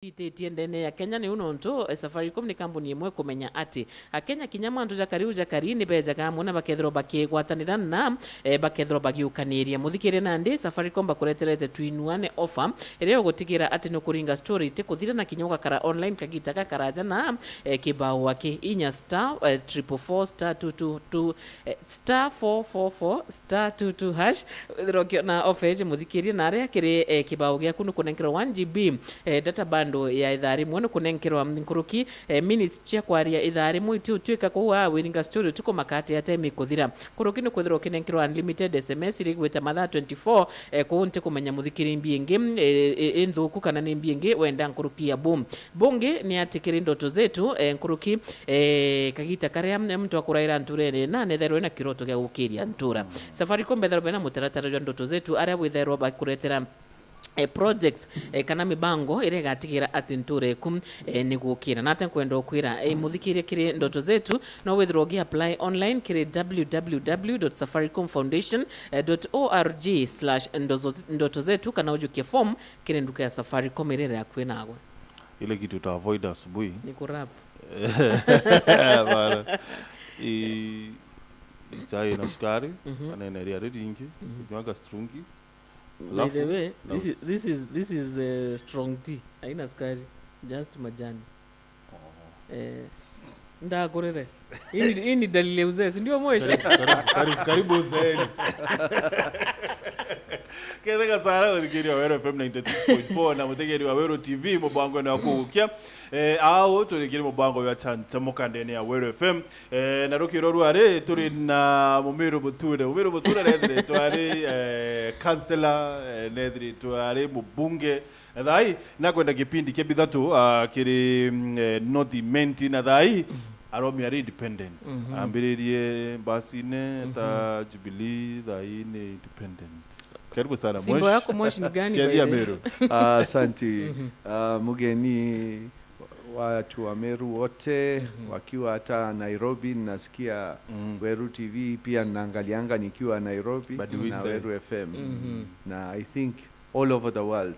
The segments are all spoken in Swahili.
Tiendene ya Kenya ni unonto Safaricom ni kampuni imwe kumenya ati akenya kinyama ntuja kari ni bejaga muna bakethro bakigwatanira na bakethro bagiukaniria muthikire nandi Safaricom bakureterete twin-one offer ire gutigira ati no kuringa story te kuthira na kinyoga kara online kagita karaja na kibao wake inya star 444 star 222 star 444 star 22 hash rokio na offer muthikire na ria kiri kibao gya kunu kunenkero 1GB data band ya ithari mwono kunenkerwa nkuruki minutes cia kwaria ithari mwitu twika kuwa wiringa story tuko makati ya time kuthira kuruki no kwithira kinenkerwa unlimited SMS rigweta mathaa 24 kuunte kumenya muthikiri mbienge enthuku kana ni mbienge wenda nkuruki ya bunge ni atikiri ndoto zetu nkuruki kagita karia mtu akuraira nturene na netherwe na kiroto gya gukiria ntura Safaricom betherwe na mutaratara jwa ndoto zetu aria witherwa bakuretera projects kana mibango ire gatigira ati nture kum ni gukira na kwenda kwira muthikire kiri ndoto zetu no withdraw apply online kiri www.safaricomfoundation.org/ndoto zetu kana ujukie form kiri nduka ya Safaricom ire ya kwinagwa ile kitu uta avoid asubuhi ni kurap bana chai na sukari na eneria ringi kunywa strungi. By the way, this is strong tea. Haina sukari, just majani. Ndakurere. Hii ni dalili ya uzee, si ndio Moshi? Karibu uzeni. Kethega sara wathikiri wa Wero FM 96.4 na muthikiri wa Wero TV mubango na kuukia au tulikiri mubango ya chanchamuka ndene ya Wero FM na rukiro ruare turi na mumiru buture nethire twari councillor nethire twari mubunge thai na kwenda kipindi kia bithatu kiri North Imenti na thai aromi ari independent ambiririe basine ta Jubilee thai ni independent. Karibu sana Moshi. Simbo yako Moshi ni gani Kia Meru. Asante. Mugeni watu wa Meru wote wakiwa hata Nairobi nasikia Weru TV pia naangalianga nikiwa Nairobi na Weru FM na I think all over the world.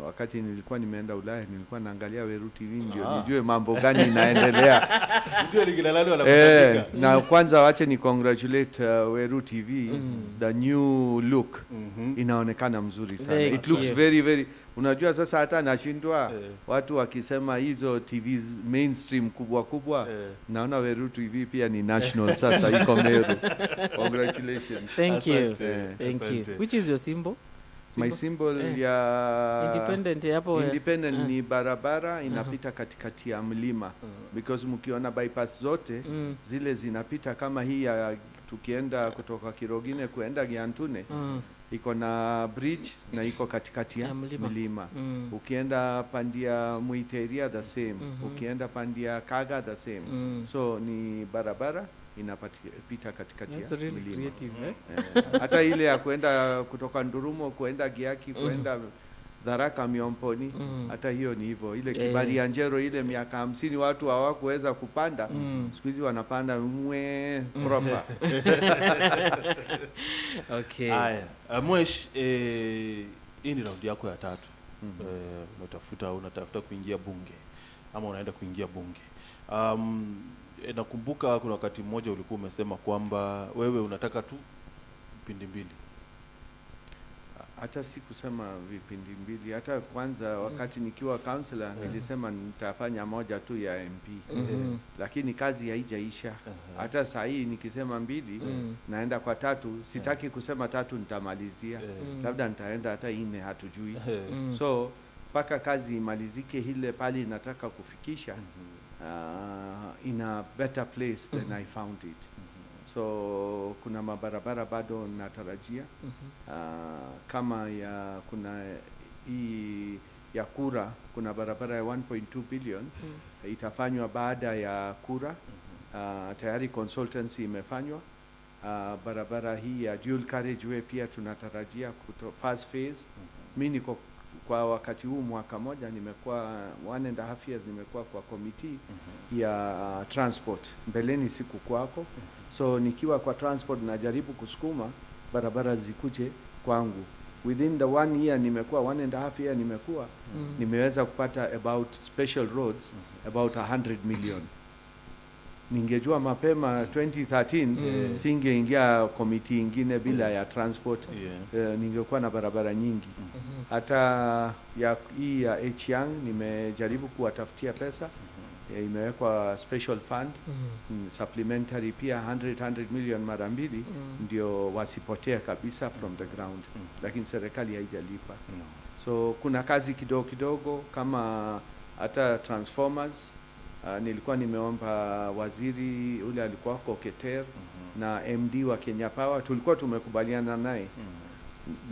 Wakati nilikuwa nimeenda Ulaya nilikuwa naangalia Weru TV ndio nijue mambo gani inaendelea. Ndio nikilalalo wanakuandika. Na kwanza wache ni congratulate Weru TV the new look inaonekana mzuri sana. It looks very very unajua sasa hata nashindwa watu wakisema hizo TVs mainstream kubwa naona Weru TV pia ni national sasa iko Meru. Congratulations. Thank you. Which is your symbol? My symbol ya independent ni barabara inapita katikati ya mlima because mkiona bypass zote zile zinapita kama hii ya tukienda kutoka Kirogine kuenda Giantune iko na bridge na iko katikati ya mlima. Ukienda pandia Muiteria the same, ukienda pandia Kaga the same. So ni barabara inapita katikati ya milima. Hata ile ya kuenda kutoka Ndurumo kuenda Giaki kuenda Tharaka Miomponi hata hiyo ni hivyo. Ile Kibari ya Njero ile miaka 50 watu hawakuweza kupanda siku hizi wanapanda proper. Okay. Haya, Moshi hii ni round yako ya tatu. Unatafuta kuingia bunge ama unaenda kuingia bunge. Nakumbuka kuna wakati mmoja ulikuwa umesema kwamba wewe unataka tu vipindi mbili. Hata si kusema vipindi mbili, hata kwanza wakati nikiwa councillor nilisema nitafanya moja tu ya MP. Lakini kazi haijaisha. Hata saa hii nikisema mbili naenda kwa tatu, sitaki kusema tatu nitamalizia. Labda nitaenda hata 4 hatujui. So paka kazi imalizike ile pali nataka kufikisha in a better place than I found it. So kuna mabarabara bado natarajia kama ya kuna hii ya kura kuna barabara ya 1.2 billion itafanywa baada ya kura. Tayari consultancy imefanywa. Barabara hii ya dual carriageway pia tunatarajia first phase. Mimi niko kwa wakati huu mwaka moja nimekuwa 1.5 years nimekuwa kwa committee ya transport. Mbeleni siku kwako. So nikiwa kwa transport najaribu kusukuma barabara zikuje kwangu within the 1 year nimekuwa 1.5 year nimekuwa nimeweza kupata about special roads about 100 million. Ningejua mapema 2013 singeingia komiti ingine bila ya transport. Ningekuwa na barabara nyingi. Hata hii ya Echiang nimejaribu kuwatafutia pesa. Imewekwa special fund supplementary pia 100 million mara mbili ndio wasipotea kabisa from the ground. Lakini serikali haijalipa. So kuna kazi kidogo kidogo kama hata transformers. Nilikuwa nimeomba waziri ule alikuwa kwa Keter na MD wa Kenya Power, tulikuwa tumekubaliana naye.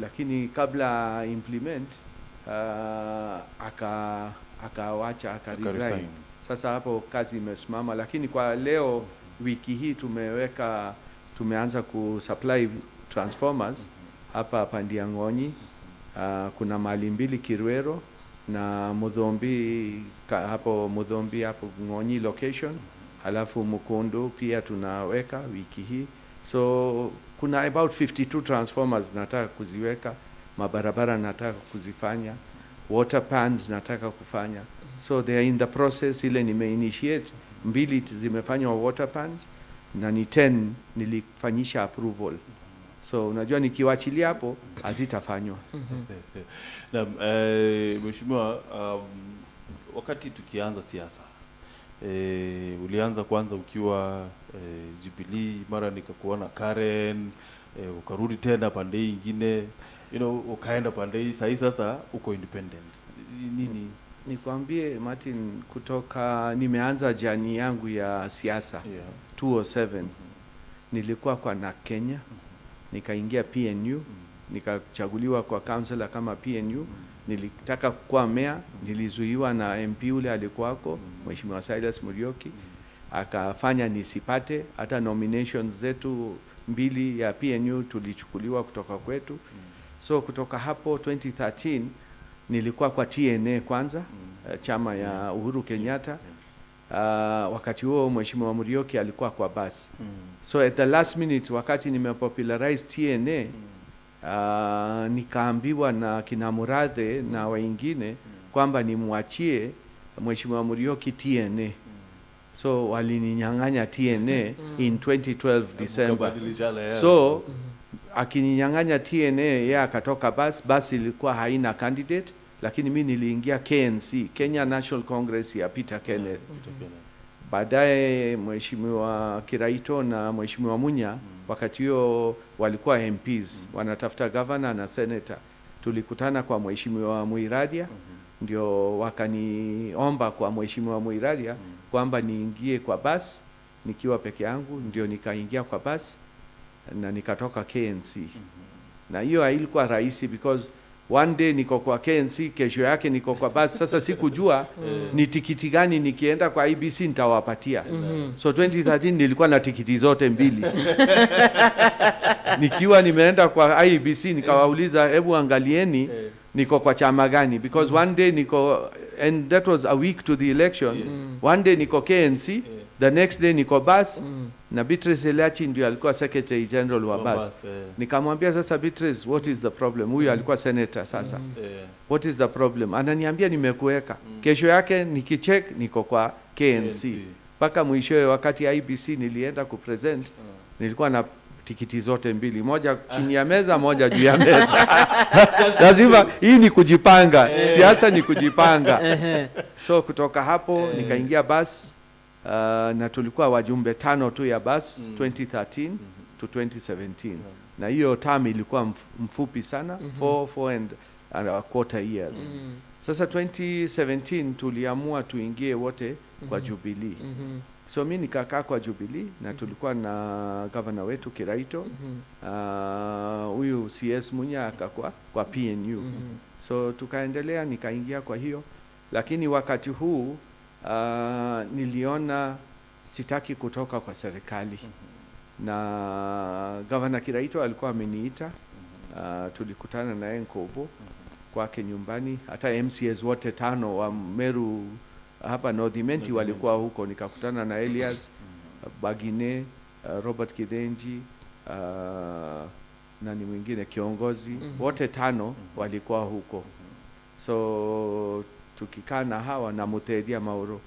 Lakini kabla implement akawacha akaresign. Sasa hapo kazi imesimama, lakini kwa leo wiki hii tumeanza kusupply transformers hapa Pandiangonyi. Kuna mali mbili Kirwero na Mudhombi hapo Ngonyi location, halafu Mukundu pia tunaweka wiki hii. So kuna about 52 transformers nataka kuziweka, mabarabara nataka kuzifanya, water pans nataka kufanya. So they are in the process. Ile nimeinitiate 2 zimefanywa water pans na ni 10 nilifanyisha approval. So unajua nikiwachilia hapo hazitafanywa. Na mheshimiwa, wakati tukianza siasa ulianza kwanza ukiwa Jubilee, mara nikakuona Karen, ukarudi tena pande nyingine, ukaenda pande hii, sasa uko independent. Nini nikwambie Martin, kutoka nimeanza jani yangu ya siasa 2007 nilikuwa kwa na Kenya, nikaingia PNU, nikachaguliwa kwa councilor kama PNU. Nilitaka kuwa mayor, nilizuiwa na MP ule alikuwako Mheshimiwa Silas Murioki, akafanya nisipate hata nominations zetu 2 ya PNU tulichukuliwa kutoka kwetu. So kutoka hapo 2013 nilikuwa kwa TNA kwanza, chama ya Uhuru Kenyatta. Wakati huo Mheshimiwa Murioki alikuwa kwa basi. So at the last minute wakati nimepopularize TNA, nikaambiwa na kina Murathe na wengine kwamba nimwachie Mheshimiwa Murioki TNA. So walininyang'anya TNA in 2012 December. So akininyang'anya TNA yeye akatoka basi ilikuwa haina candidate, lakini mimi niliingia KNC, Kenya National Congress ya Peter Kenneth. Baadaye Mheshimiwa Kiraito na Mheshimiwa Munya wakati hiyo walikuwa MPs wanatafuta governor na senator. Tulikutana kwa Mheshimiwa Muiradia, ndio wakaniomba kwa Mheshimiwa Muiradia kwamba niingie kwa basi nikiwa peke yangu, ndio nikaingia kwa basi na nikatoka KNC. Na hiyo hailikuwa rahisi because one day niko kwa KNC, kesho yake niko kwa basi. Sasa sikujua ni tikiti gani nikienda kwa IBC nitawapatia. So 2013 nilikuwa na tikiti zote 2. Nikiwa nimeenda kwa IBC nikawauliza, hebu angalieni niko kwa chama gani, because one day niko, and that was a week to the election. One day niko KNC, the next day niko bas. Na Beatrice Elachi ndio alikuwa secretary general wa bas. Nikamwambia sasa, Beatrice, what is the problem? Huyu alikuwa senator sasa. What is the problem? Ananiambia nimekuweka. Kesho yake nikicheck niko kwa KNC. Paka mwishowe wakati IBC nilienda kupresent, nilikuwa na tikiti zote 2, moja chini ya meza, moja juu ya meza. Lazima hii ni kujipanga. Siasa ni kujipanga. So kutoka hapo nikaingia bas. Na tulikuwa wajumbe 5 tu ya bas 2013 to 2017. Na hiyo term ilikuwa mfupi sana, 4 and a quarter years. Sasa 2017 tuliamua tuingie wote kwa Jubilee. So mimi nikakaa kwa Jubilee na tulikuwa na governor wetu Kiraito, huyu CS Munya akakuwa kwa PNU. So tukaendelea, nikaingia kwa hiyo, lakini wakati huu niliona sitaki kutoka kwa serikali. Na governor Kiraito alikuwa ameniita, tulikutana naye Nkobo kwake nyumbani, hata MCAs wote 5 wa Meru hapa North Imenti walikuwa huko. Nikakutana na Elias Bagine, Robert Kidenji, nani mwingine kiongozi, wote 5 walikuwa huko. So tukikaa na hawa na Mutedia Mauro.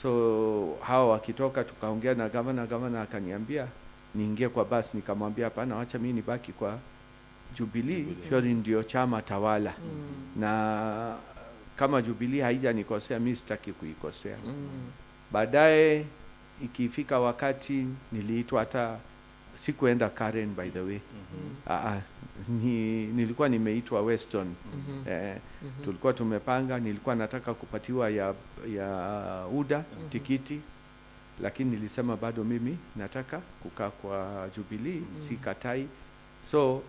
So hawa wakitoka tukaongea na gavana akaniambia niingie kwa bus, nikamwambia hapana, acha mimi nibaki kwa Jubilee, shori ndio chama tawala. Na kama Jubilee haijanikosea mimi sitaki kuikosea. Baadaye ikifika wakati niliitwa, hata sikuenda Karen by the way. Nilikuwa nimeitwa Weston. Tulikuwa tumepanga, nilikuwa nataka kupatiwa ya UDA tikiti, lakini nilisema bado mimi nataka kukaa kwa Jubilee, sikatai. So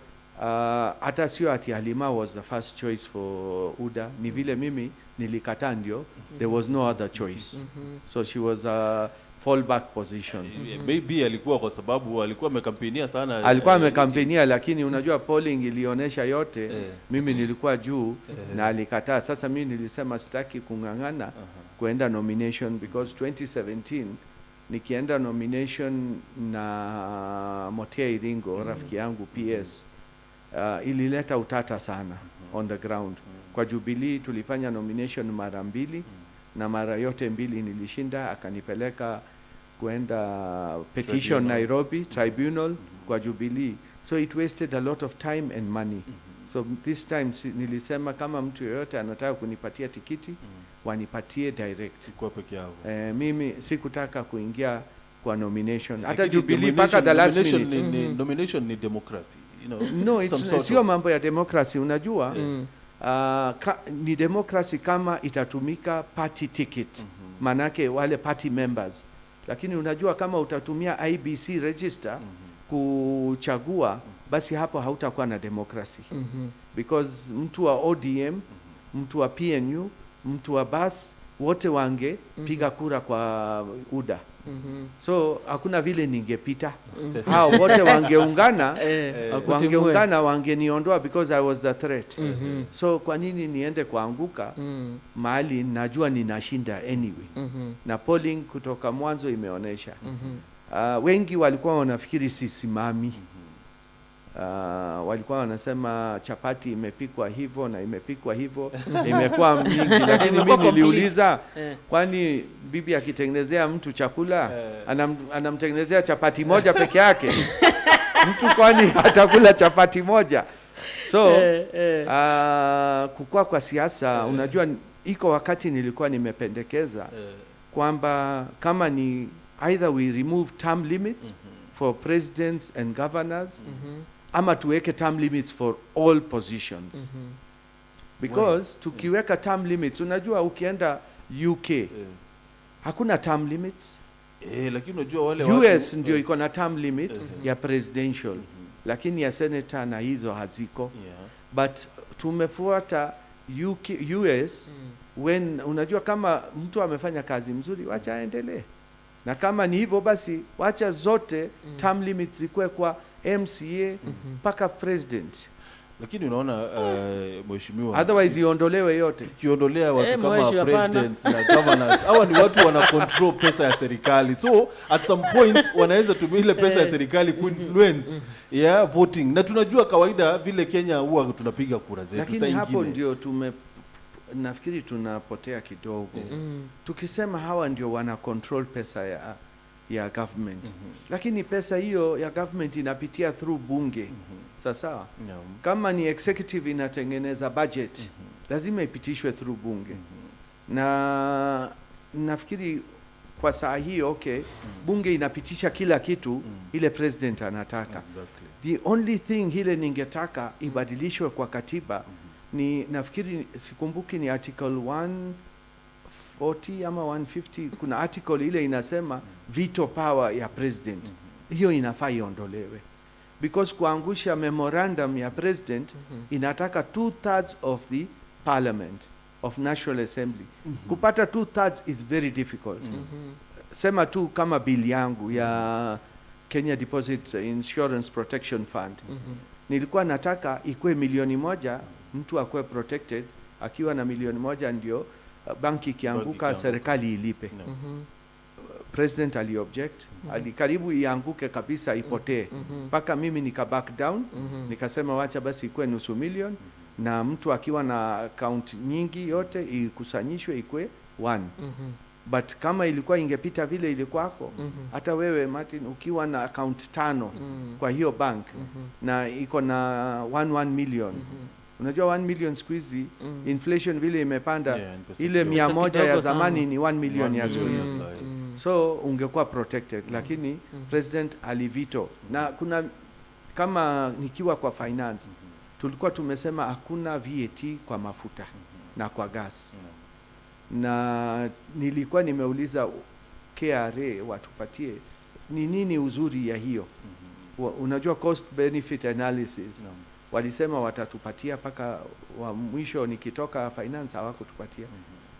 hata sio ati Halima was the first choice for UDA, ni vile mimi nilikataa, ndio there was no other choice. So she was a fallback position. Maybe alikuwa kwa sababu alikuwa amekampenia sana. Alikuwa amekampenia, lakini unajua polling ilionyesha yote mimi nilikuwa juu na alikataa. Sasa mimi nilisema sitaki kungangana kuenda nomination, because 2017 nikienda nomination na Motia Iringo rafiki yangu PS, ilileta utata sana on the ground. Kwa Jubilee tulifanya nomination mara 2 na mara yote 2 nilishinda, akanipeleka kuenda petition Nairobi tribunal kwa Jubilee. So it wasted a lot of time and money. So this time nilisema kama mtu yoyote anataka kunipatia tikiti wanipatie direct kwa peke yao. Mimi sikutaka kuingia kwa nomination. Hata Jubilee mpaka the last minute. Nomination ni democracy, you know. No, it's sio mambo ya democracy, unajua. Ni democracy kama itatumika party ticket. Manake wale party members. Lakini unajua kama utatumia IBC register kuchagua, basi hapo hautakuwa na democracy. Because mtu wa ODM, mtu wa PNU, mtu wa BAS, wote wange piga kura kwa UDA. So hakuna vile ningepita. Hao wote wangeungana wangeniondoa, because I was the threat. So kwa nini niende kuanguka mahali najua ninashinda anyway? Na polling kutoka mwanzo imeonesha. Wengi walikuwa wanafikiri sisimami. Walikuwa wanasema chapati imepikwa hivyo na imepikwa hivyo, imekuwa mingi. Lakini mimi niliuliza, kwani bibi akitengenezea mtu chakula anamtengenezea chapati moja peke yake? Mtu kwani atakula chapati moja? So kukua kwa siasa, unajua iko wakati nilikuwa nimependekeza kwamba kama ni either we remove term limits for presidents and governors, ama tuweke term limits for all positions. Because tukiweka term limits, unajua ukienda UK hakuna term limits. Lakini unajua wale US ndio iko na term limit ya presidential, lakini ya senator na hizo haziko. But tumefuata US when unajua kama mtu amefanya kazi mzuri, wacha aendelee. Na kama ni hivyo basi wacha zote term limits zikuwe kwa MCA mpaka president. Lakini unaona mheshimiwa, otherwise iondolewe yote. Kiondolea watu kama presidents na governors, hawa ni watu wana control pesa ya serikali. So at some point wanaweza tumia ile pesa ya serikali kuinfluence voting. Na tunajua kawaida vile Kenya huwa tunapiga kura zetu. Lakini hapo ndio nafikiri tunapotea kidogo. Tukisema hawa ndio wana control pesa ya government. Lakini pesa hiyo ya government inapitia through bunge. Sasa kama ni executive inatengeneza budget, lazima ipitishwe through bunge. Na nafikiri kwa saa hii bunge inapitisha kila kitu ile president anataka. The only thing ile ningetaka ibadilishwe kwa katiba ni, nafikiri sikumbuki ni article 140 ama 150, kuna article ile inasema veto power ya president. Hiyo inafaa iondolewe, because kuangusha memorandum ya president inataka 2/3 of the parliament of National Assembly. Kupata 2/3 is very difficult. Sema tu kama bill yangu ya Kenya Deposit Insurance Protection Fund, nilikuwa nataka ikuwe 1,000,000, mtu akuwe protected. Akiwa na 1,000,000 ndio banki kianguka serikali ilipe. president aliobject, alikaribu ianguke kabisa ipotee. Paka mimi nika back down, nikasema wacha basi ikuwe nusu milioni, na mtu akiwa na account nyingi yote ikusanyishwe ikuwe 1. But kama ilikuwa ingepita vile ilikuwako, hata wewe Martin ukiwa na account 5 kwa hiyo bank na iko na 1 million, unajua 1 million siku hizi inflation vile imepanda, ile 100 ya zamani ni 1 million ya siku hizi. So ungekuwa protected, lakini president alivito. Na kuna kama nikiwa kwa finance, tulikuwa tumesema hakuna VAT kwa mafuta na kwa gas. Na nilikuwa nimeuliza KRA watupatie ni nini uzuri ya hiyo. Unajua cost benefit analysis. Walisema watatupatia, paka wa mwisho nikitoka finance hawakutupatia.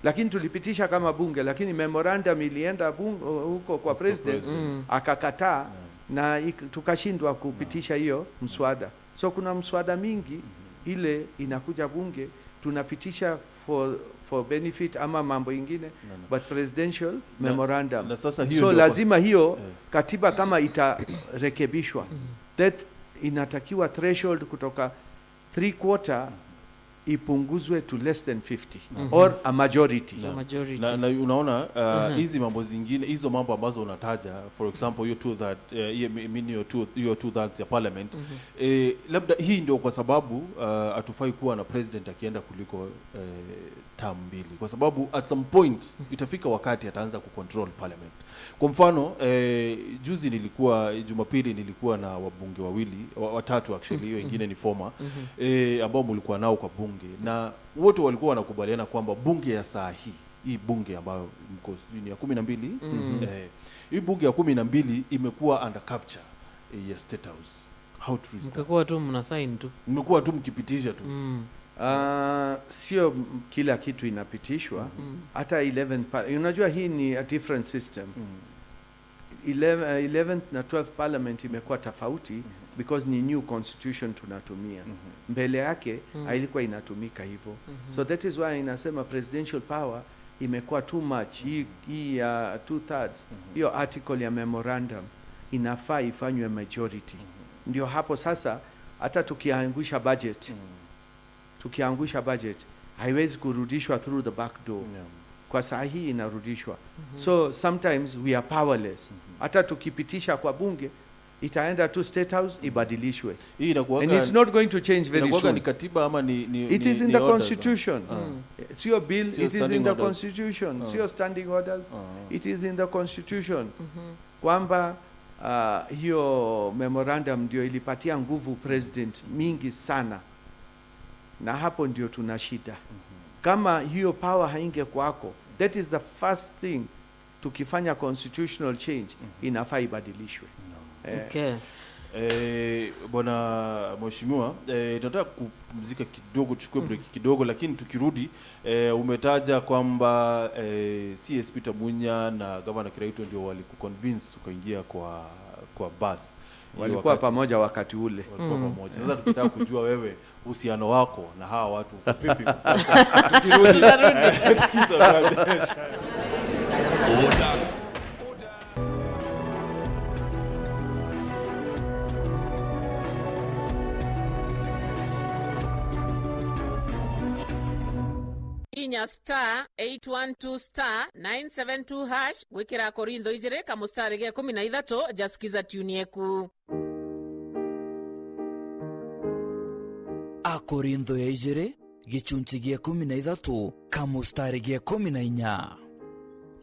Lakini tulipitisha kama bunge, lakini memorandum ilienda huko kwa president akakataa, na tukashindwa kupitisha hiyo mswada. So kuna mswada mingi ile inakuja bunge tunapitisha for benefit ama mambo ingine, but presidential memorandum. Na sasa hiyo so lazima hiyo katiba kama itarekebishwa, that inatakiwa threshold kutoka 3/4 ipunguzwe to less than 50 or a majority. Na unaona hizi mambo zingine, hizo mambo ambazo unataja, for example hiyo 2/3 ya parliament, labda hii ndio kwa sababu hatufai kuwa na president akienda kuliko term 2, kwa sababu at some point itafika wakati ataanza kucontrol parliament. Kwa mfano juzi Jumapili nilikuwa na wabunge watatu actually, wengine ni former ambao mlikuwa nao kwa bunge, na wote walikuwa wanakubaliana kwamba bunge ya saa hii bunge ambayo mko ni ya 12 hii bunge ya 12 imekuwa under capture ya State House. How true is that? Mkikuwa tu mna sign tu, mmekuwa tu mkipitisha tu. Sio kila kitu inapitishwa. Hata 11 unajua hii ni a different system. 11th na 12th parliament imekuwa tofauti because ni new constitution tunatumia. Mbele yake hailikuwa inatumika hivyo. So that is why inasema presidential power imekuwa too much. Hii ya 2/3 hiyo article ya memorandum inafaa ifanywe majority. Ndio hapo sasa hata tukiangusha budget haiwezi kurudishwa through the back door. Kwa saa hii inarudishwa. So sometimes we are powerless. Hata tukipitisha kwa bunge itaenda to State House ibadilishwe. Hii inakuwa, and it's not going to change very soon. Ni katiba ama it is in the constitution. Sio bill, it is in the constitution. Sio standing orders, it is in the constitution. Kwamba hiyo memorandum ndio ilipatia nguvu president mingi sana, na hapo ndio tuna shida. Kama hiyo power hainge kwako, that is the first thing tukifanya constitutional change inafaa ibadilishwe. Okay. Bwana mheshimiwa, tunataka kupumzika kidogo, tuchukue break kidogo, lakini tukirudi umetaja kwamba CSP Tamunya na Governor Kiraito ndio walikuconvince ukaingia kwa bus. Walikuwa pamoja wakati ule. Walikuwa pamoja. Sasa tunataka kujua wewe uhusiano wako na hawa watu vipi sasa. Tukirudi. Inya *812*972# gwikira Korintho 2 kamustari ge 13 jasikiza tune yeku. Akorintho ya 2 gicunci gia 13 kamustari gia 14.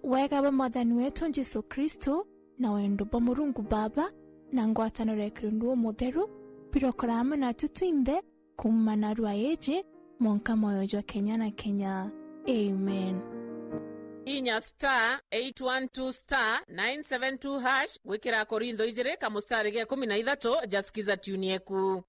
Wega ba mwathani wetu Jesu Kristo na wendo ba Murungu Baba na ngwataniro ya Kristo mutheru birokora hamwe na tutuinde kumana rwa yeje monka moyo jwa Kenya na Kenya. Amen. Inya *812*972# gwikira Korintho 2 kamustari ge 13 jasikiza tune yeku.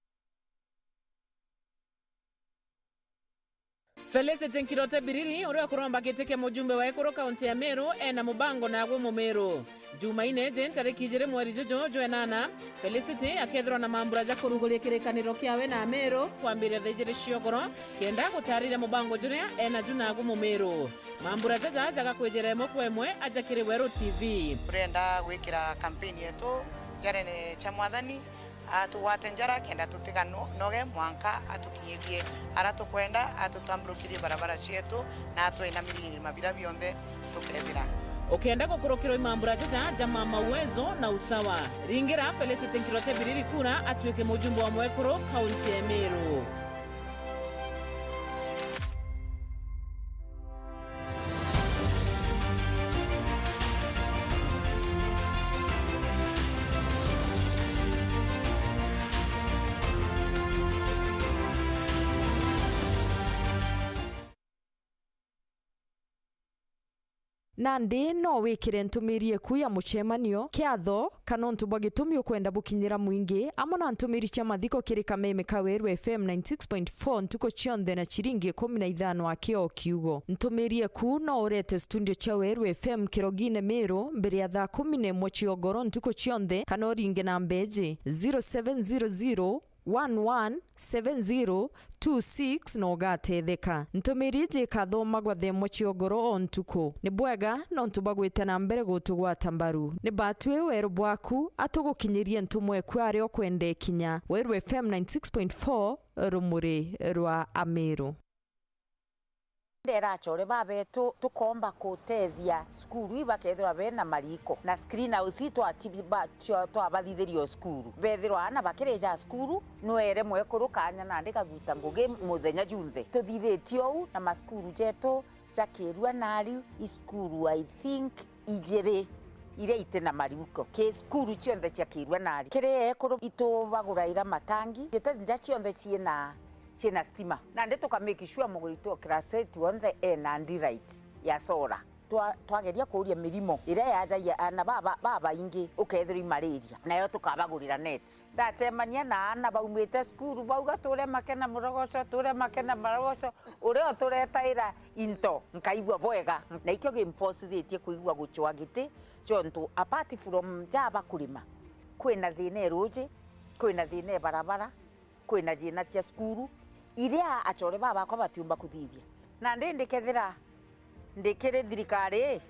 Felicity Nkirote Biriri uria kuromba kiteke mujumbe wa Ekuru kaunti ya Meru ena mubango na gwe Mumeru. Jumaine tariki 2 mweri Jujo jwenana Felicity akethirwa na mambura ja kuruguria kirikaniro kiawe na Meru kwambiria thejere ciogoro kenda gutarira mubango juria ena juna gwe Mumeru. Mambura jaga kwejere mokwemwe ajakire Weru TV. Brenda gwikira campaign yetu jarene cha mwathani atuwate njara kenda tutigano noge mwanka atukinyithie ara tukwenda atutamburukirie barabara cietu na atwinamirie mabira bionde tukethira ukienda gukurukirwa imambura ja mama uwezo na usawa ringira Felicity Nkirote Biriri kura atuike mujumbe wa Mwekuru kaunti ya Meru. Nandi no wikire ntumirie ku ya muchemanio kiatho kana ntubwa gitumi ukwenda bukinyira mwingi amona ntumiri cha mathiko kirika meme ka Weru FM 96.4 ntuko chionde na chiringi 15 akio kiugo ntumirie ku no urete studio cha Weru FM kirogine Meru mbere ya thaa 11 chiogoro ntuko chionde kana ringe na mbeji 0700 117026 no gatetheka ntumirije kathoma gwa themo chiogoro ontuko ni bwega no ntubagwite na mbere gutugwata mbaru ni batwe Weru bwaku atugukinyirie ntumwe kware okwende kinya Weru FM 96.4 rumuri rwa Ameru. Ndera chore babetu tukomba kutethia skuru ibakethwa bena mariko na screen house twatiba twabathitherio skuru bethirwa ana bakireja skuru nwere Mwekuru kanya na ndika guta nguge muthenya junthe tuthithitio na maskuru jetu jakirua nari iskuru I think ijere ire itena mariuko ke skuru chionde jakirua nari kire Ekuru itubaguraira matangi gitaja chionde chiena stima na nde tukamake sure mugurito kraseti wonze ena right ya solar twageria kuria mirimo ire yaja ana baba ingi ukethiri malaria nayo tukabagurira net ndachemania na ana baumite skuru bauga tule makena murogoco tule makena marogoco ureo turetaira into nkaigwa bwega na ikyo gimforcetie kuigwa guchwa giti jonto apart from jaba kulima kwina thine roje kwina thine barabara kwina jina cia skuru iria achore baba kwa batiumba kuthithia na ndikethira ndikire thirikari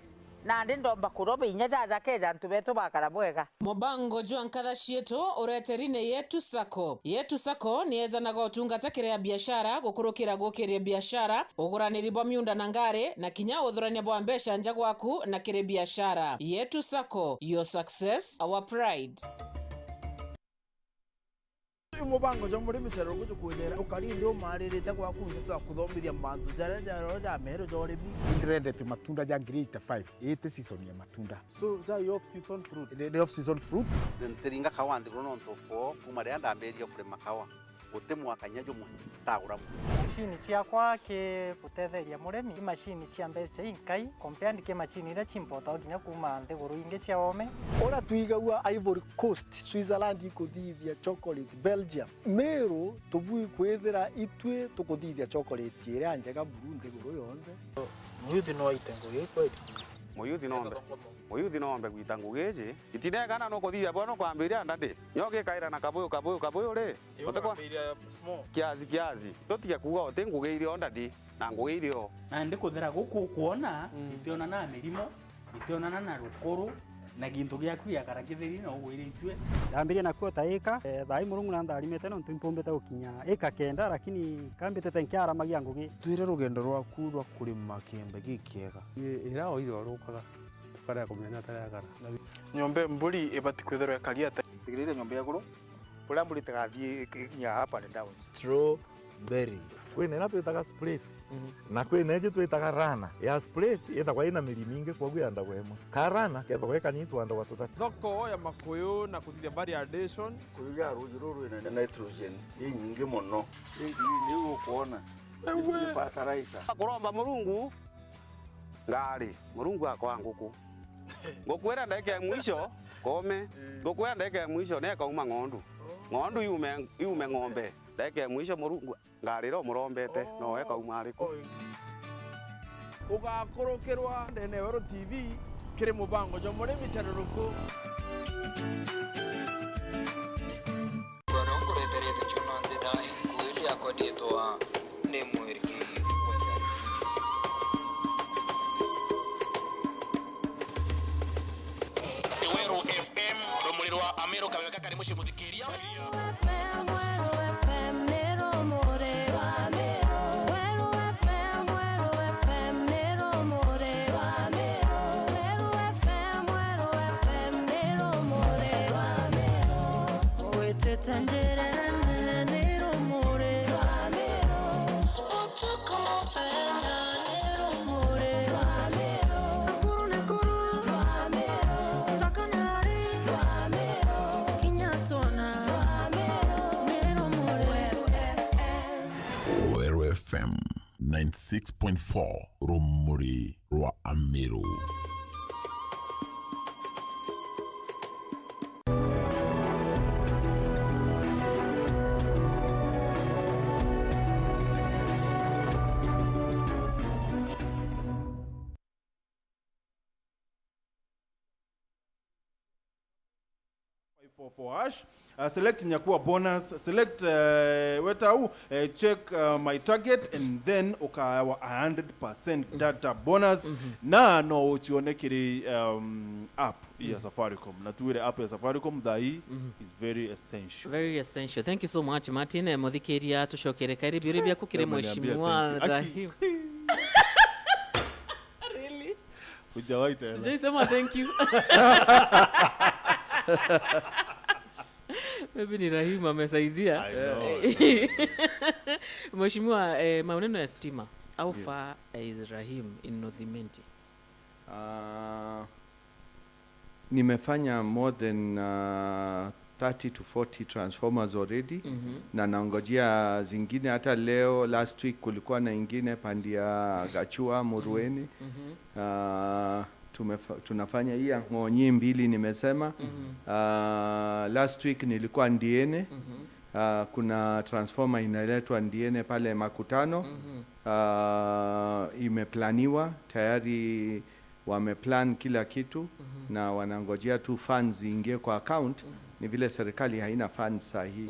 na ndomba kuroba inya jaja keja ntu betu bakara bwega mubango jwa nkatha cietu ureterine yetu sako nieza na gotungata kiria biashara gukurukira gukiria biashara uguraniri bwa miunda na ngare na kinya uthurania bwa mbesha nja gwaku na kire biashara yetu sako, your success our pride. Mubango jo muri misero gujukwirera ukarinde umaririte gwa kundu twa kuthomithia mantu jara ja Meru jorimi ndrende matunda ja grade 5 ete season ya matunda so ja off season fruit the off season fruit nteringa kawandi grono ntofo kumare ndamberia kurema kawa gutemwa kanyajo mu tagura machine ciakwa ke gutetheria muremi machine cia mbeca inkai compared ke machine ira chimpota nginya kuma nthiguru ingi cia ome ora tuigagua Ivory Coast Switzerland ikuthithia chocolate Belgium Meru tubui kwethira itwe tukuthithia chocolate ira njega Burundi guru yonze muyuthi no itengo gikwe muyuthi no mbe gwitangu geje itinegana no kuthithia bwana kwambiria ndande nyoke kaira na kabuyu ri utekwa kiazi totiga kuga otengugeire ondadi na ngugeire o na ndikuthira guku kuona itiona na mirimo itiona na rukuru na gintu giaku ya karakithiri no gwire itwe ndambiria na kuota eka thai murungu na ndarimete no ntimpombete gukinya eka kenda lakini kambite tenkiara magia ngugi twire rugendo rwaku rwa kurima kembe gikiega ira o iro rukaga para kumenya taragara nyombe mburi ibati kwethera kariata tigirire nyombe yaguru pula mburi tagathie kinya hapa ni down strawberry kwene na twitaga split na kwene je twitaga rana ya split ithagwa ina miri mingi kwa yanda gwemwe karana ketho gweka nyitu anda watuta thoko ya makuyu na kuthithia variation kuya rujuru ina nitrogen nyingi muno ni ukuona fertilizer kuromba murungu ngari murungu akwa nguku ngokwera ndeke mwisho kome ngokwera ndeke mwisho ne kauma ng'ondu yume ng'ombe ndeke mwisho murungu ngarira murombete no weka umariko ugakorokirwa ndene Wero TV kiri mubango jo muri bicaruruko Kureterete chunante da inkuili akodetwa ne mwiriki Wero FM rumulirwa amero kabeka kari mushi mudhikiria FM 96.4 Rumuri Rwa Amiro. For hash, select Nyakua bonus, select wetau, check my target, and then okawa 100% data bonus. Na no uchionekiri app ya Safaricom. Na tuwele app ya Safaricom dahi is very essential. Very essential. Thank you so much, Martin. Mudhikiria tushokere karibu ribia kukire mheshimiwa Rahim. Really? Hujawahi tena. Sijasema thank you. Maybe ni Rahim amesaidia. Mheshimiwa, maneno ya stima. How far is Rahim in North Imenti? Nimefanya more than 30 to 40 transformers already. Na naongojea zingine hata leo. Last week kulikuwa na ingine pandia Gachua Murueni. Tunafanya hii ngonyi mbili nimesema. Last week nilikuwa Ndiene. Kuna transformer inaletwa Ndiene pale Makutano. Imeplaniwa tayari, wameplan kila kitu na wanangojea tu funds ingie kwa account. Ni vile serikali haina funds sahihi.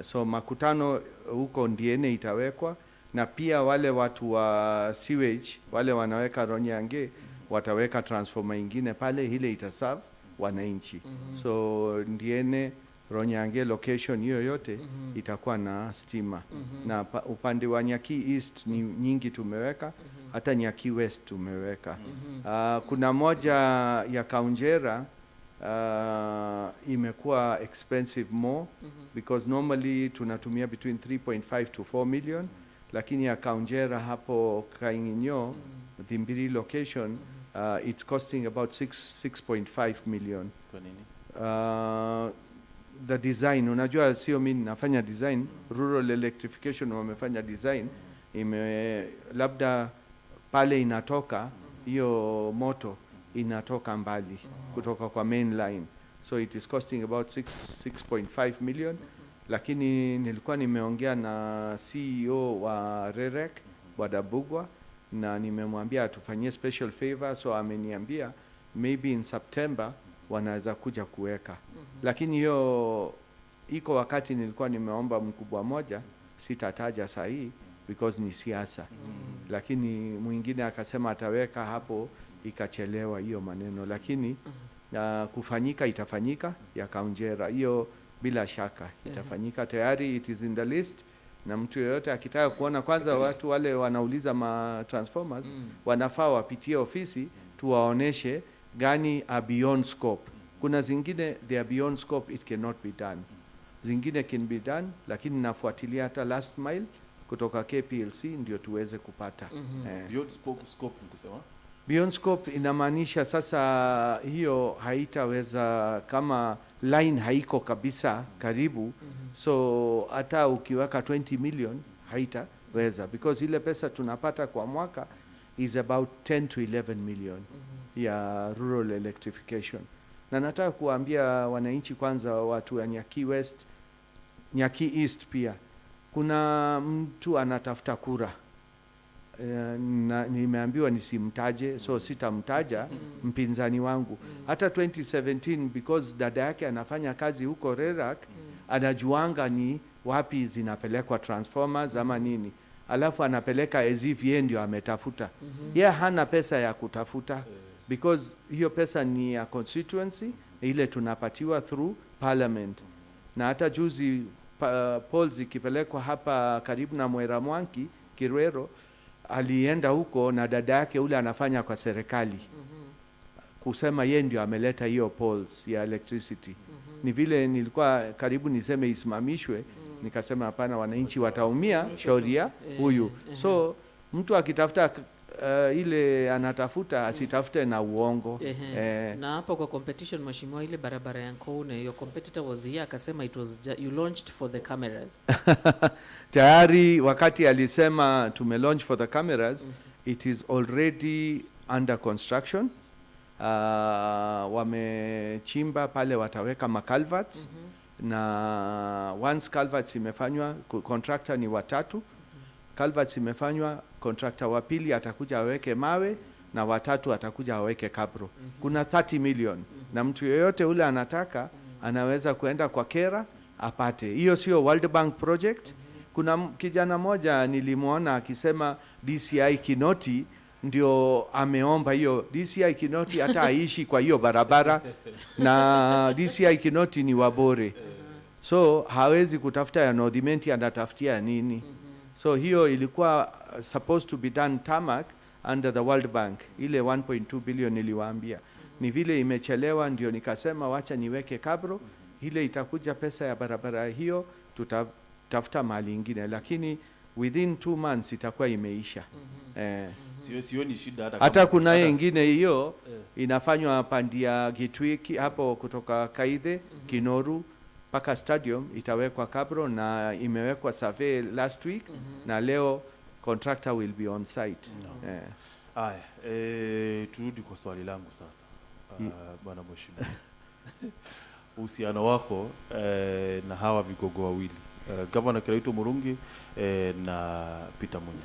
So Makutano huko Ndiene itawekwa, na pia wale watu wa sewage wale wanaweka Ronyange wataweka transformer ingine pale, ile itaserve wananchi. So Ndiene, Ronyange location hiyo yote itakuwa na stima. Na upande wa Nyaki East ni nyingi tumeweka, hata Nyaki West tumeweka. Kuna moja ya Kaunjera imekuwa expensive more because normally tunatumia between 3.5 to 4 million, lakini ya Kaunjera hapo Kainginyo Thimbiri location it's costing about 6.5 million. Kwa nini? The design, unajua sio mimi nafanya design, rural electrification wamefanya design, labda pale inatoka hiyo moto inatoka mbali kutoka kwa main line, so it is costing about 6.5 million. Lakini nilikuwa nimeongea na CEO wa Rerek Bwana Bugwa na nimemwambia atufanyie special favor, so ameniambia maybe in September wanaweza kuja kuweka. Lakini hiyo iko wakati nilikuwa nimeomba mkubwa moja, sitataja sahihi because ni siasa. Lakini mwingine akasema ataweka hapo, ikachelewa hiyo maneno. Lakini kufanyika itafanyika ya Kaunjera, hiyo bila shaka itafanyika. Tayari it is in the list, na mtu yeyote akitaka kuona, kwanza watu wale wanauliza ma transformers wanafaa wapitie ofisi tuwaoneshe gani are beyond scope. Kuna zingine they are beyond scope, it cannot be done. Zingine can be done, lakini nafuatilia hata last mile kutoka KPLC ndio tuweze kupata. Beyond scope nikusema? Beyond scope inamaanisha sasa hiyo haitaweza kama line haiko kabisa karibu. So hata ukiweka 20 million haitaweza, because ile pesa tunapata kwa mwaka is about 10 to 11 million ya rural electrification. Na nataka kuambia wananchi kwanza, watu wa Nyaki West, Nyaki East pia, kuna mtu anatafuta kura na nimeambiwa nisimtaje, so sitamtaja mpinzani wangu. Hata 2017 because dada yake anafanya kazi huko Rerak, anajuanga ni wapi zinapelekwa transformers ama nini, alafu anapeleka as if yeye ndio ametafuta. Yeye hana pesa ya kutafuta because hiyo pesa ni ya constituency ile tunapatiwa through parliament. Na hata juzi polls ikipelekwa hapa karibu na Mwera Mwanki Kirwero, alienda huko na dada yake ule anafanya kwa serikali kusema yeye ndio ameleta hiyo polls ya electricity. Ni vile nilikuwa karibu niseme isimamishwe, nikasema hapana, wananchi wataumia shauri huyu. So mtu akitafuta ile anatafuta asitafute na uongo. Na hapo kwa competition, mheshimiwa, ile barabara ya Nkoune, your competitor was here akasema it was you launched for the cameras. Tayari wakati alisema tume launch for the cameras, it is already under construction. Wamechimba pale, wataweka maculverts na once culverts imefanywa, contractor ni watatu, culverts imefanywa, contractor wa pili atakuja aweke mawe na watatu atakuja aweke kabro. Kuna 30 million na mtu yoyote ule anataka anaweza kuenda kwa kera apate. Hiyo sio World Bank project. Kuna kijana moja nilimuona akisema DCI Kinoti ndio ameomba hiyo. DCI Kinoti hata aishi kwa hiyo barabara na DCI Kinoti ni Wabore, so hawezi kutafuta ya North Imenti, anatafutia nini? So hiyo ilikuwa supposed to be done tarmac under the World Bank, ile 1.2 billion niliwaambia. Ni vile imechelewa ndio nikasema wacha niweke kabro, ile itakuja pesa ya barabara hiyo tutatafuta mahali ingine, lakini within 2 months itakuwa imeisha. Sioni shida hata kuna ingine hiyo inafanywa pandia Gitwiki hapo kutoka Kaithe Kinoru paka stadium, itawekwa kabro na imewekwa survey last week na leo contractor will be on site. Aya, turudi kwa swali langu sasa. Bwana mheshimiwa, uhusiano wako na hawa vigogo wawili, Governor Kiraito Murungi na Peter Munya?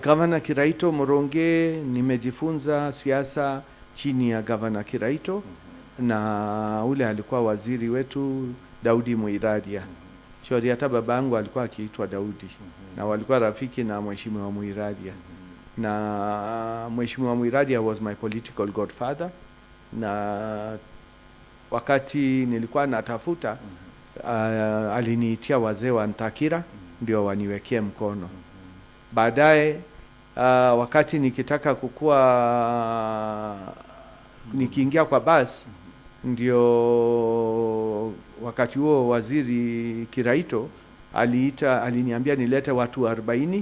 Governor Kiraito Murungi, nimejifunza siasa chini ya Governor Kiraito na ule alikuwa waziri wetu Daudi Muiradia. Shauri hata babangu alikuwa akiitwa Daudi na walikuwa rafiki na mheshimiwa Muiradia, na mheshimiwa Muiradia was my political godfather. Na wakati nilikuwa natafuta aliniitia wazee wa Ntakira ndio waniwekee mkono. Baadaye wakati nikitaka kukua nikiingia kwa bus, ndio wakati huo waziri Kiraito aliniambia nilete watu 40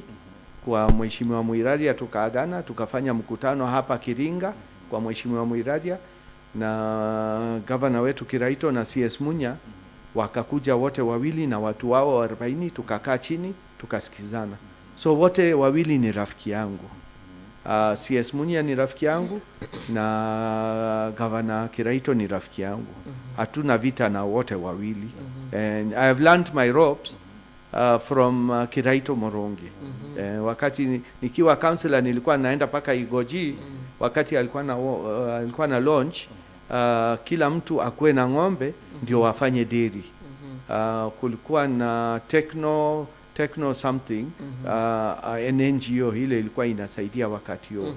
kwa mheshimiwa Muiradia, tukaagana tukafanya mkutano hapa Kiringa kwa mheshimiwa Muiradia na governor wetu Kiraito na CS Munya wakakuja wote wawili na watu wao 40, tukakaa chini tukasikizana. So wote wawili ni rafiki yangu. CS Munya ni rafiki yangu na Governor Kiraito ni rafiki yangu. Hatuna vita na wote wawili. And I have learned my ropes from Kiraito Murungi. Wakati nikiwa councillor nilikuwa naenda paka Igoji, wakati alikuwa na launch, kila mtu akuwe na ng'ombe ndio wafanye dairy. Kulikuwa na techno something NGO ile ilikuwa inasaidia wakati huo.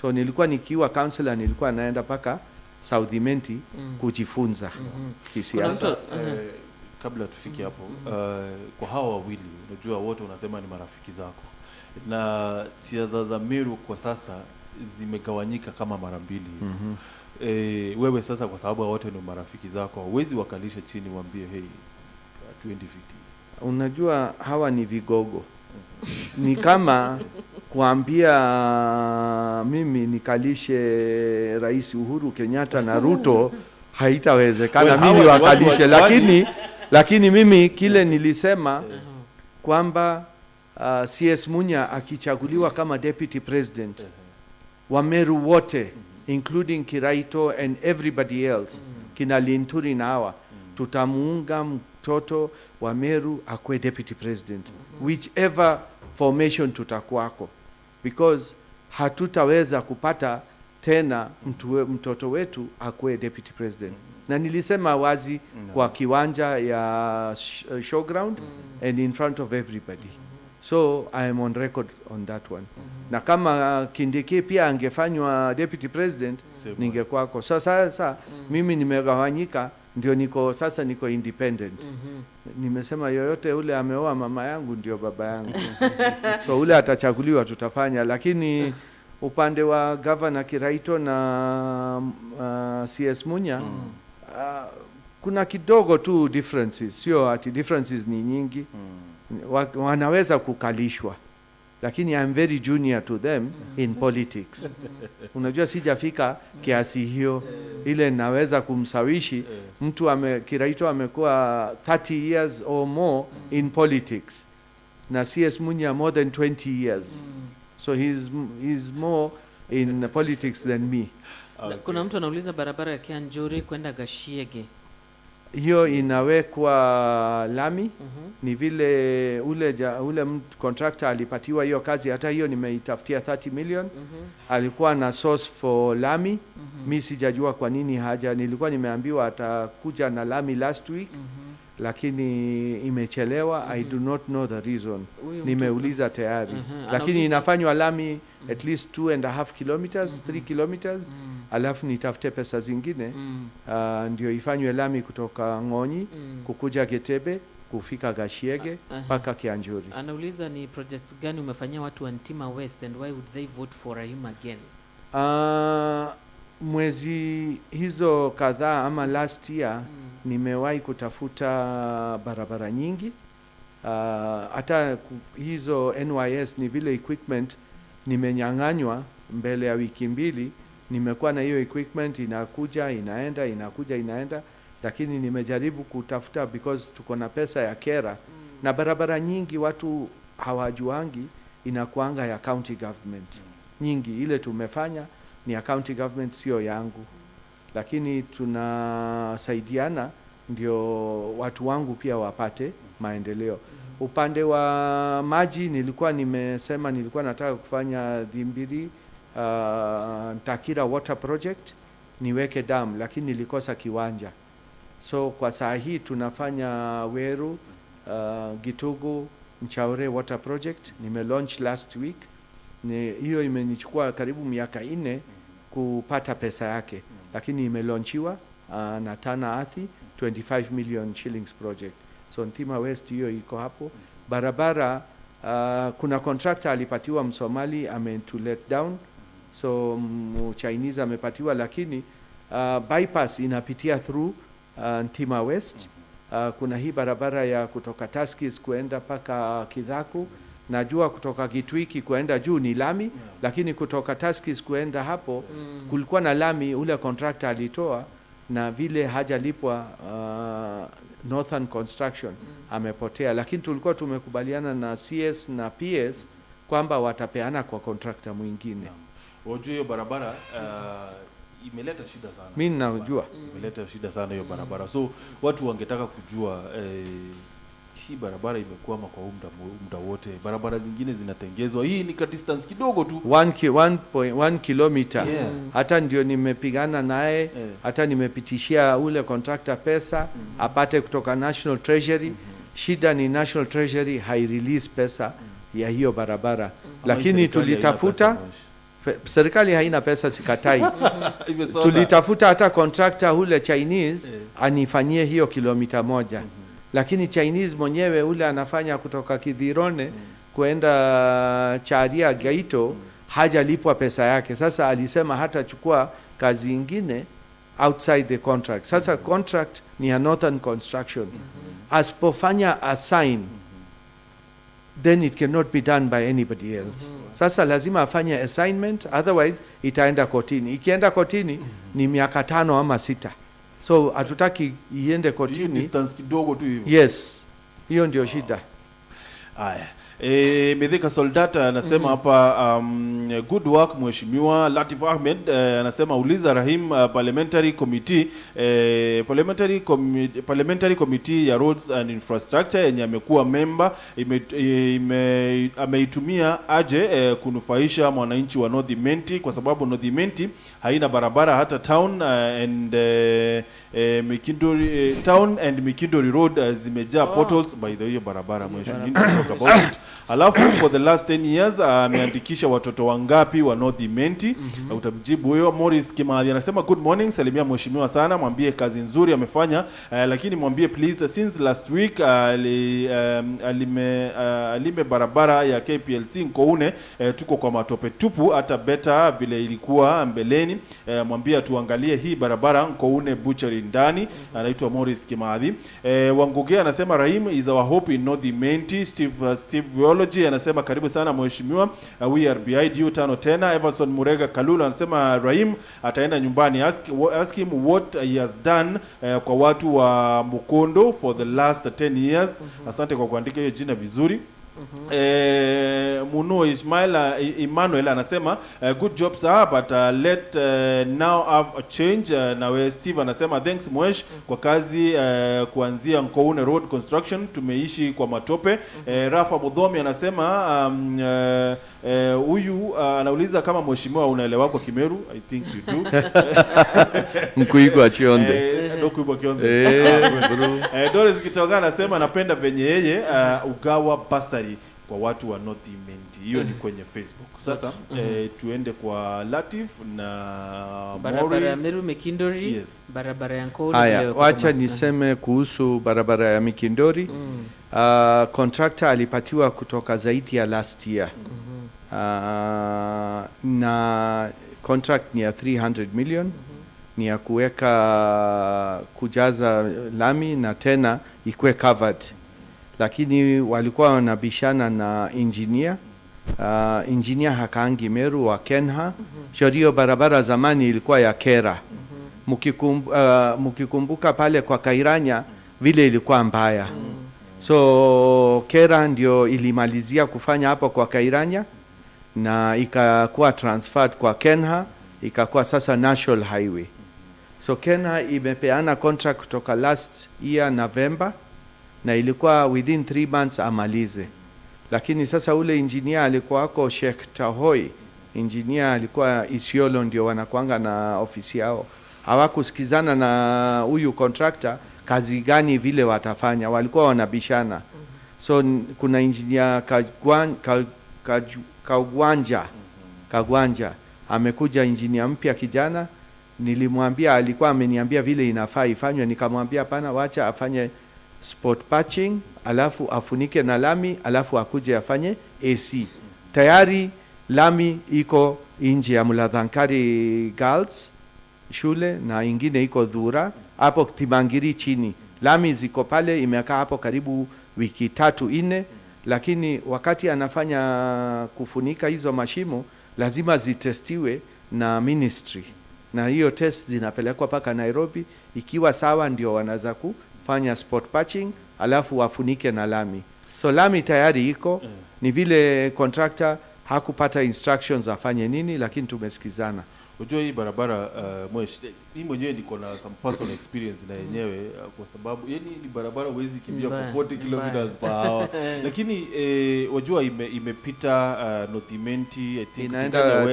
So nilikuwa nikiwa councillor nilikuwa naenda paka South Imenti kujifunza kisiasa. Kabla tufike hapo, kwa hawa wawili unajua wote unasema ni marafiki zako, na siasa za Meru kwa sasa zimegawanyika kama mara mbili. Wewe sasa kwa sababu wote ni marafiki zako, huwezi wakalisha chini waambie hey 2050? Unajua hawa ni vigogo. Ni kama kuambia mimi nikalishe Rais Uhuru Kenyatta na Ruto, haitawezekana mimi wakalishe. Lakini mimi kile nilisema kwamba CS Munya akichaguliwa kama deputy president, Wameru wote including Kiraito and everybody else, kina Linturi na hawa, mtoto wa Meru akuwe deputy president, whichever formation tutakuwako, because hatutaweza kupata tena mtoto wetu akuwe deputy president. Na nilisema wazi kwa kiwanja ya showground and in front of everybody. So I am on record on that one. Na kama Kindiki pia angefanywa deputy president, ningekwako. So sasa mimi nimegawanyika, ndio niko independent. Nimesema yoyote ule ameoa mama yangu ndio baba yangu. So ule atachaguliwa tutafanya, lakini upande wa Governor Kiraito na CS Munya kuna kidogo tu differences, sio ati differences ni nyingi. Wanaweza kukalishwa, lakini I'm very junior to them in politics. Unajua sijafika kiasi hiyo ile naweza kumsawishi mtu Kiraito amekuwa 30 years or more in politics, na CS Munya more than 20 years. So he's more in politics than me. Kuna mtu anauliza barabara ya Kianjuri kwenda Gashiege. Hiyo inawekwa lami. Ni vile ule contractor alipatiwa hiyo kazi, hata hiyo nimeitafutia 30 million. Alikuwa na source for lami. Mimi sijajua kwa nini nilikuwa nimeambiwa atakuja na lami last week. Lakini imechelewa. I do not know the reason. Nimeuliza tayari. Lakini inafanywa lami at least 2.5 kilometers, 3 kilometers. Alafu nitafute pesa zingine ndio ifanywe lami kutoka Ngonyi kukuja Getebe kufika Gashiege mpaka Kianjuri. Anauliza ni projects gani umefanyia watu wa Ntima West and why would they vote for Rahim again? Mwezi hizo kadhaa ama last year nimewahi kutafuta barabara nyingi. Hata hizo NYS ni vile equipment nimenyang'anywa mbele ya wiki mbili. Nimekuwa na hiyo equipment inakuja inaenda inakuja inaenda, lakini nimejaribu kutafuta because tuko na pesa ya kera na barabara nyingi watu hawajuangi inakuanga ya county government. Nyingi ile tumefanya ni ya county government, sio yangu, lakini tunasaidiana ndio watu wangu pia wapate maendeleo. Upande wa maji nilikuwa nimesema nilikuwa nataka kufanya Dhimbiri Takira water project niweke dam, lakini nilikosa kiwanja. So kwa saa hii tunafanya Weru, Gitugu, Mchaure water project. Launch last week. Hiyo imenichukua karibu miaka 4 kupata pesa yake, lakini imelaunchiwa na Tana Athi 25 million shillings project. So Ntima West hiyo iko hapo. Barabara kuna contractor alipatiwa Msomali to let down. So Chinese amepatiwa, lakini bypass inapitia through Ntima West. Kuna hii barabara ya kutoka Taskis kuenda paka Kidhaku. Najua kutoka Kitwiki kuenda juu ni lami, lakini kutoka Taskis kuenda hapo kulikuwa na lami ule contractor alitoa, na vile hajalipwa Northern Construction amepotea, lakini tulikuwa tumekubaliana na CS na PS kwamba watapeana kwa contractor mwingine. Wajua hiyo barabara imeleta shida sana. Mimi najua imeleta shida sana hiyo barabara. So watu wangetaka kujua hii barabara imekwama kwa muda wote. Barabara zingine zinatengezwa. Hii ni ka distance kidogo tu. 1 kilometer. Hata ndio nimepigana naye, hata nimepitishia ule contractor pesa apate kutoka National Treasury. Shida ni National Treasury hai release pesa ya hiyo barabara. Lakini tulitafuta, serikali haina pesa, sikatai. Tulitafuta hata contractor ule Chinese anifanyie hiyo kilomita 1. Lakini Chinese mwenyewe ule anafanya kutoka Kidhirone kuenda Charia Gaito hajalipwa pesa yake. Sasa alisema hata chukua kazi ingine outside the contract. Sasa contract ni ya Northern Construction. Asipofanya assign, then it cannot be done by anybody else. Sasa lazima afanye assignment, otherwise itaenda kotini. Ikienda kotini ni miaka 5 ama 6. So hatutaki iende kotini. Distance kidogo tu hivyo. Yes. Hiyo ndio shida. Haya. Mithika Soldata anasema hapa good work mheshimiwa. Latif Ahmed anasema uliza Rahim parliamentary committee ya roads and infrastructure yenye amekuwa member ameitumia aje kunufaisha mwananchi wa North Imenti, kwa sababu North Imenti haina barabara hata town and Mikindori road zimejaa potholes by the way barabara mheshimiwa. Alafu for the last 10 years ameandikisha watoto wangapi wa North Imenti? Utamjibu huyo. Morris Kimathi anasema good morning, salimia mheshimiwa sana, mwambie kazi nzuri amefanya, lakini mwambie please since last week alime barabara ya KPLC Nkoune tuko kwa matope tupu, hata beta vile ilikuwa mbeleni. Mwambie tuangalie hii barabara Nkoune butchery ndani. Anaitwa Morris Kimathi. Wanguge anasema Rahim is our hope in North Imenti. Steve Biology anasema karibu sana mheshimiwa, we are behind you tano tena. Everson Murega Kalulu anasema Rahim ataenda nyumbani, ask him what he has done kwa watu wa Mukondo for the last 10 years. Asante kwa kuandika hiyo jina vizuri. Muno Emmanuel anasema good job sir, but let now have a change. Nawe Steve anasema thanks mwesh kwa kazi kuanzia Nkoune road construction, tumeishi kwa matope. Rafa Mudhomi anasema huyu anauliza kama mheshimiwa unaelewa kwa Kimeru. I think you do. Mkuigwa chionde. Dokuigwa chionde. Doris Kitoga anasema napenda venye yeye ugawa basari kwa watu wa North Imenti. Hiyo ni kwenye Facebook. Sasa tuende kwa Latif na barabara ya Meru Mikindori. Yes. Barabara ya Nkoune. Haya, wacha niseme kuhusu barabara ya Mikindori. Contractor alipatiwa kutoka zaidi ya last year. Na contract ni ya 300 million. Ni ya kujaza lami na tena ikuwe covered. Lakini walikuwa wanabishana na engineer. Engineer hakaangi Meru wa Kenha. Shorio barabara zamani ilikuwa ya Kera. Mukikumbuka pale kwa Kairanya vile ilikuwa mbaya. So Kera ndio ilimalizia kufanya hapo kwa Kairanya na ikakuwa transferred kwa Kenha, ikakuwa sasa National Highway. So Kenha imepeana contract kutoka last year November na ilikuwa within 3 months amalize. Lakini sasa ule engineer alikuwa wako Sheikh Tahoi, engineer alikuwa Isiolo ndio wanakuanga na ofisi yao. Hawakusikizana na huyu contractor kazi gani vile watafanya, walikuwa wanabishana. So kuna engineer Kagwanja amekuja engineer mpya kijana. Nilimwambia, alikuwa ameniambia vile inafaa ifanywe, nikamwambia hapana, wacha afanye spot patching alafu afunike na lami alafu akuje afanye AC. Tayari lami iko nje ya Muladhankari Girls shule na ingine iko Dhura hapo Timangiri chini. Lami ziko pale, imekaa hapo karibu wiki 3-4, lakini wakati anafanya kufunika hizo mashimo lazima zitestiwe na ministry, na hiyo test zinapelekwa paka Nairobi. Ikiwa sawa ndio wanaanza kufanya spot patching alafu wafunike na lami. So lami tayari iko, ni vile contractor hakupata instructions afanye nini, lakini tumesikizana. Unajua hii barabara mimi mwenyewe niko na some personal experience na yenyewe kwa sababu yani ni barabara huwezi kimbia kwa 40 kilometers per hour. Lakini wajua imepita North Imenti, I think inaenda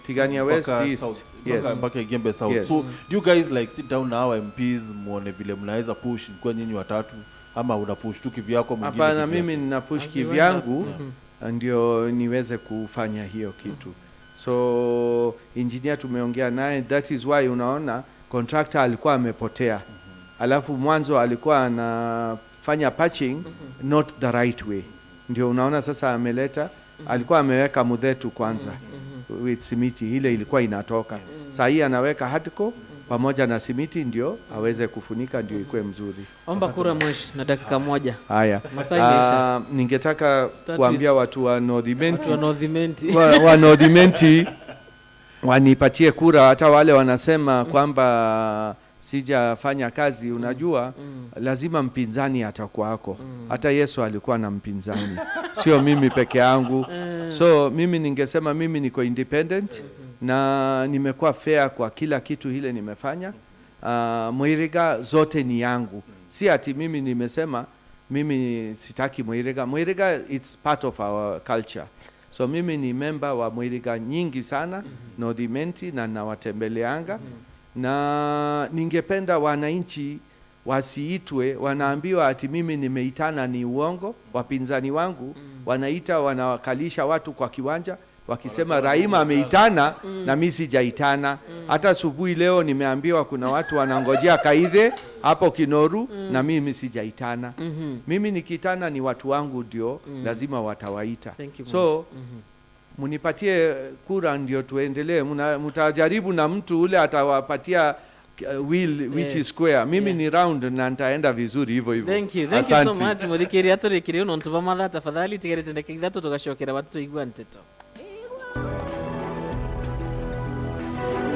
Tigania West East. Yes. Mpaka Gembe South. Yes. So do you guys like sit down na our MPs muone vile mnaweza push kwa nyinyi watatu ama una push tu kivyako mwingine? Hapana, mimi nina push kivyangu ndio niweze kufanya hiyo kitu. So engineer tumeongea naye, that is why unaona contractor alikuwa amepotea. Alafu mwanzo alikuwa anafanya patching not the right way. Ndio unaona sasa ameleta, alikuwa ameweka mudhetu kwanza with simiti, ile ilikuwa inatoka. Sasa hii anaweka hardcore pamoja na simiti ndio aweze kufunika ndio ikuwe mzuri. Omba kura mwesh na dakika moja. Haya. Ningetaka kuambia watu wa North Imenti, wa North Imenti wanipatie kura, hata wale wanasema kwamba sijafanya kazi, unajua lazima mpinzani atakuwako. Hata Yesu alikuwa na mpinzani, sio mimi peke yangu. So mimi ningesema mimi niko independent na nimekuwa fair kwa kila kitu ile nimefanya. Mwiriga zote ni yangu, si ati mimi nimesema mimi sitaki Mwiriga. Mwiriga it's part of our culture. So mimi ni member wa Mwiriga nyingi sana, North Imenti, na nawatembeleanga. Na ningependa wananchi wasiitwe wanaambiwa ati mimi nimeitana ni uongo. Wapinzani wangu wanaita, wanawakalisha watu kwa kiwanja wakisema Rahim ameitana na mimi sijaitana. Hata asubuhi leo nimeambiwa kuna watu wanangojea Kaithe hapo Kinoru na mimi sijaitana. Mimi nikitana ni watu wangu ndio lazima watawaita. So munipatie kura ndio tuendelee. Mtajaribu na mtu ule atawapatia will which is square. Mimi ni round na nitaenda vizuri hivyo hivyo. Thank you so much. Muthikiri aturikiri unontuba matha tafadhali tigerete ndakithatu tugacokera batu igwa nteto.